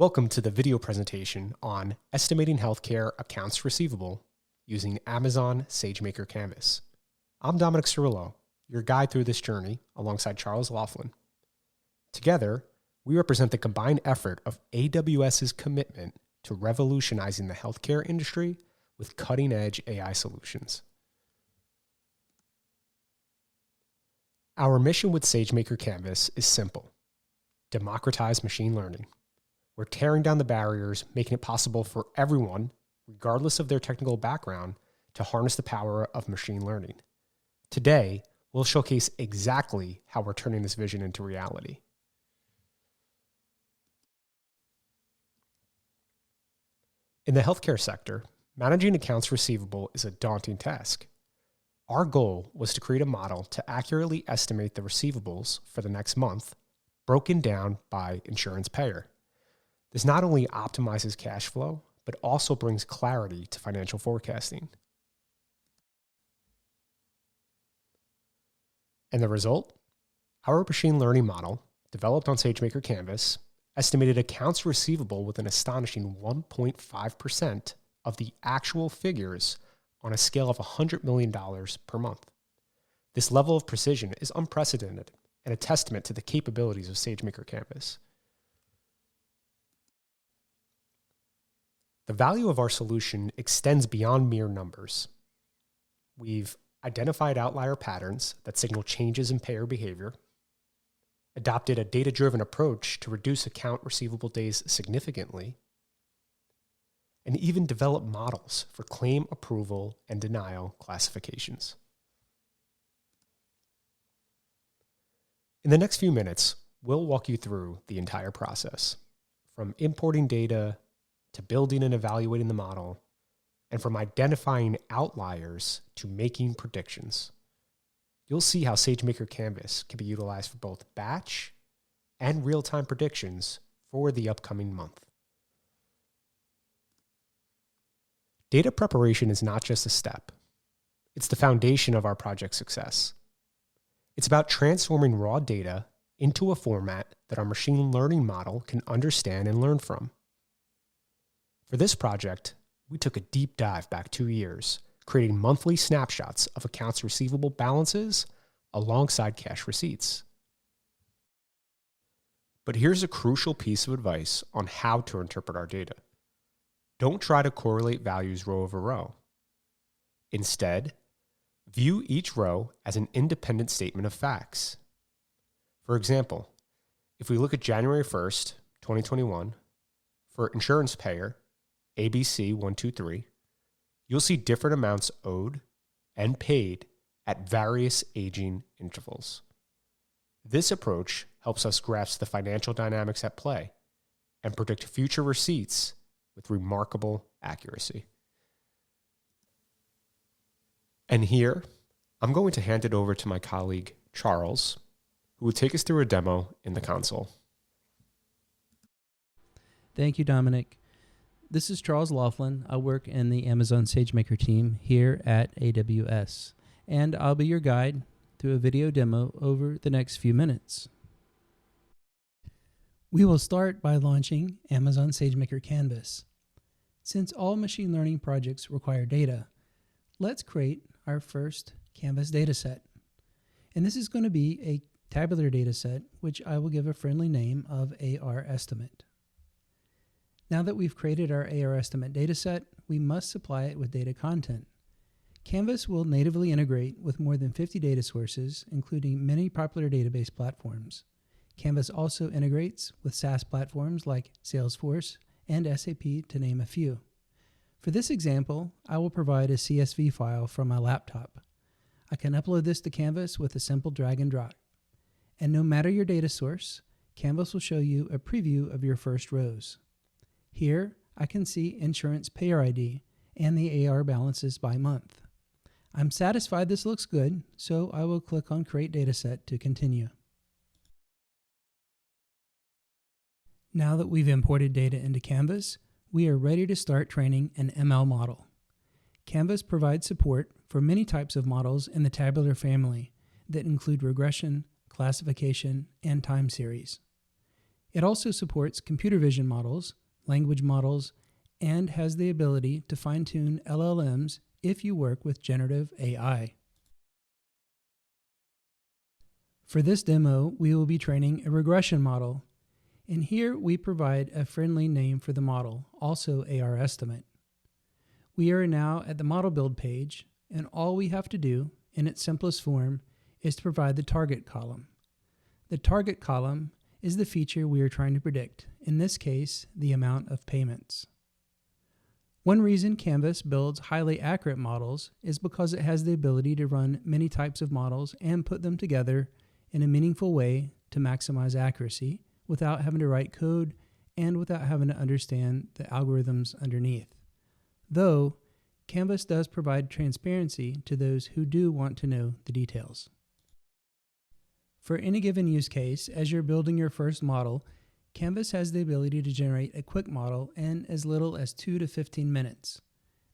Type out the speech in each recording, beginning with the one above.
Welcome to the video presentation on estimating healthcare accounts receivable using Amazon SageMaker Canvas. I'm Dominic Cirillo, your guide through this journey alongside Charles Laughlin. Together, we represent the combined effort of AWS's commitment to revolutionizing the healthcare industry with cutting-edge AI solutions. Our mission with SageMaker Canvas is simple: democratize machine learning. We're tearing down the barriers, making it possible for everyone, regardless of their technical background, to harness the power of machine learning. Today, we'll showcase exactly how we're turning this vision into reality. In the healthcare sector, managing accounts receivable is a daunting task. Our goal was to create a model to accurately estimate the receivables for the next month, broken down by insurance payer. This not only optimizes cash flow, but also brings clarity to financial forecasting. And the result? Our machine learning model, developed on SageMaker Canvas, estimated accounts receivable with an astonishing 1.5% of the actual figures on a scale of $100 million per month. This level of precision is unprecedented and a testament to the capabilities of SageMaker Canvas. The value of our solution extends beyond mere numbers. We've identified outlier patterns that signal changes in payer behavior, adopted a data-driven approach to reduce account receivable days significantly, and even developed models for claim approval and denial classifications. In the next few minutes, we'll walk you through the entire process, from importing data to building and evaluating the model, and from identifying outliers to making predictions. You'll see how SageMaker Canvas can be utilized for both batch and real-time predictions for the upcoming month. Data preparation is not just a step. It's the foundation of our project success. It's about transforming raw data into a format that our machine learning model can understand and learn from. For this project, we took a deep dive back 2 years, creating monthly snapshots of accounts receivable balances alongside cash receipts. But here's a crucial piece of advice on how to interpret our data. Don't try to correlate values row over row. Instead, view each row as an independent statement of facts. For example, if we look at January 1st, 2021, for insurance payer ABC 123, you'll see different amounts owed and paid at various aging intervals. This approach helps us grasp the financial dynamics at play and predict future receipts with remarkable accuracy. And here, I'm going to hand it over to my colleague, Charles, who will take us through a demo in the console. Thank you, Dominic. This is Charles Laughlin. I work in the Amazon SageMaker team here at AWS, and I'll be your guide through a video demo over the next few minutes. We will start by launching Amazon SageMaker Canvas. Since all machine learning projects require data, let's create our first Canvas dataset. And this is going to be a tabular dataset, which I will give a friendly name of AR Estimate. Now that we've created our AR Estimate dataset, we must supply it with data content. Canvas will natively integrate with more than 50 data sources, including many popular database platforms. Canvas also integrates with SaaS platforms like Salesforce and SAP, to name a few. For this example, I will provide a CSV file from my laptop. I can upload this to Canvas with a simple drag and drop. And no matter your data source, Canvas will show you a preview of your first rows. Here, I can see insurance payer ID and the AR balances by month. I'm satisfied this looks good, so I will click on Create Dataset to continue. Now that we've imported data into Canvas, we are ready to start training an ML model. Canvas provides support for many types of models in the tabular family that include regression, classification, and time series. It also supports computer vision models, language models, and has the ability to fine-tune LLMs if you work with generative AI. For this demo, we will be training a regression model, and here we provide a friendly name for the model, also AR estimate. We are now at the model build page, and all we have to do, in its simplest form, is to provide the target column. The target column is the feature we are trying to predict, in this case, the amount of payments. One reason Canvas builds highly accurate models is because it has the ability to run many types of models and put them together in a meaningful way to maximize accuracy without having to write code and without having to understand the algorithms underneath. Though, Canvas does provide transparency to those who do want to know the details. For any given use case, as you're building your first model, Canvas has the ability to generate a quick model in as little as 2 to 15 minutes.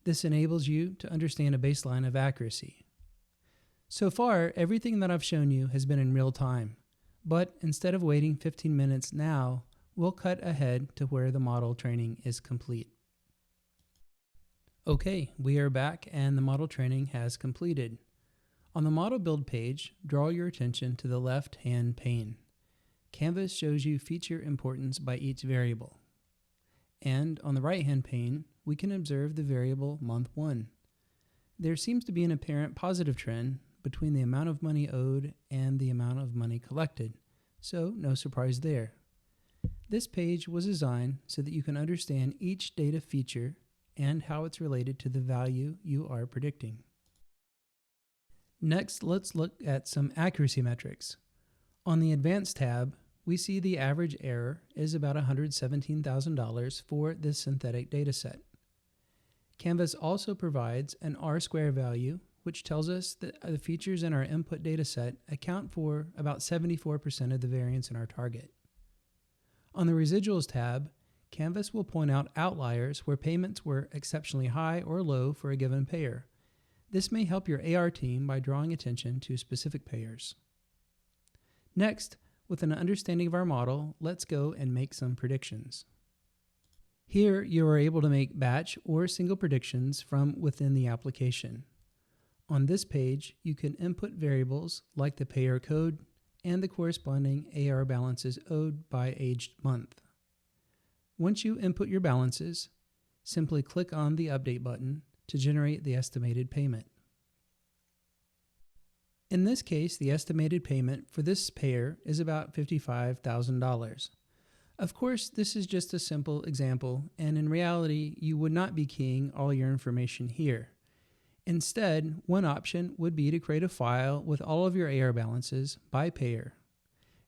This enables you to understand a baseline of accuracy. So far, everything that I've shown you has been in real time, but instead of waiting 15 minutes now, we'll cut ahead to where the model training is complete. Okay, we are back and the model training has completed. On the model build page, draw your attention to the left-hand pane. Canvas shows you feature importance by each variable. And on the right-hand pane, we can observe the variable month 1. There seems to be an apparent positive trend between the amount of money owed and the amount of money collected, so no surprise there. This page was designed so that you can understand each data feature and how it's related to the value you are predicting. Next, let's look at some accuracy metrics. On the Advanced tab, we see the average error is about $117,000 for this synthetic dataset. Canvas also provides an R-square value, which tells us that the features in our input dataset account for about 74% of the variance in our target. On the Residuals tab, Canvas will point out outliers where payments were exceptionally high or low for a given payer. This may help your AR team by drawing attention to specific payers. Next, with an understanding of our model, let's go and make some predictions. Here, you are able to make batch or single predictions from within the application. On this page, you can input variables like the payer code and the corresponding AR balances owed by aged month. Once you input your balances, simply click on the Update button to generate the estimated payment. In this case, the estimated payment for this payer is about $55,000. Of course, this is just a simple example, and in reality, you would not be keying all your information here. Instead, one option would be to create a file with all of your AR balances by payer.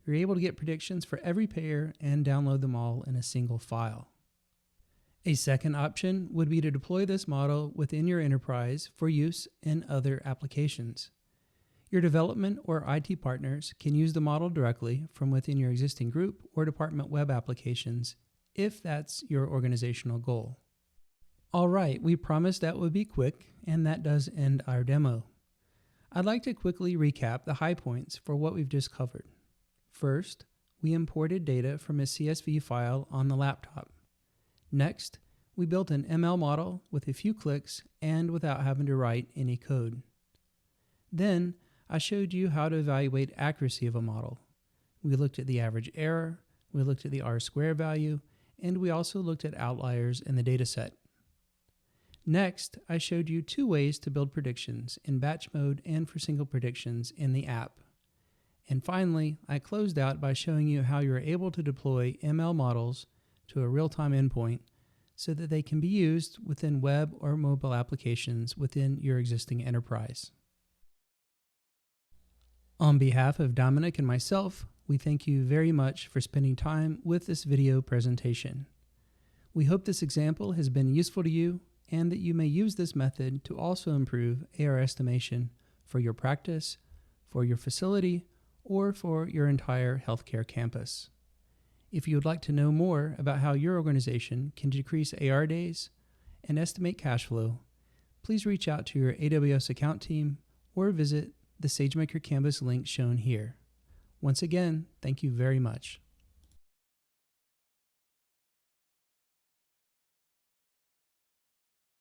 You're able to get predictions for every payer and download them all in a single file. A second option would be to deploy this model within your enterprise for use in other applications. Your development or IT partners can use the model directly from within your existing group or department web applications if that's your organizational goal. All right, we promised that would be quick, and that does end our demo. I'd like to quickly recap the high points for what we've just covered. First, we imported data from a CSV file on the laptop. Next, we built an ML model with a few clicks and without having to write any code. Then, I showed you how to evaluate accuracy of a model. We looked at the average error, we looked at the R-square value, and we also looked at outliers in the dataset. Next, I showed you 2 ways to build predictions in batch mode and for single predictions in the app. And finally, I closed out by showing you how you're able to deploy ML models to a real-time endpoint so that they can be used within web or mobile applications within your existing enterprise. On behalf of Dominic and myself, we thank you very much for spending time with this video presentation. We hope this example has been useful to you and that you may use this method to also improve AR estimation for your practice, for your facility, or for your entire healthcare campus. If you would like to know more about how your organization can decrease AR days and estimate cash flow, please reach out to your AWS account team or visit the SageMaker Canvas link shown here. Once again, thank you very much.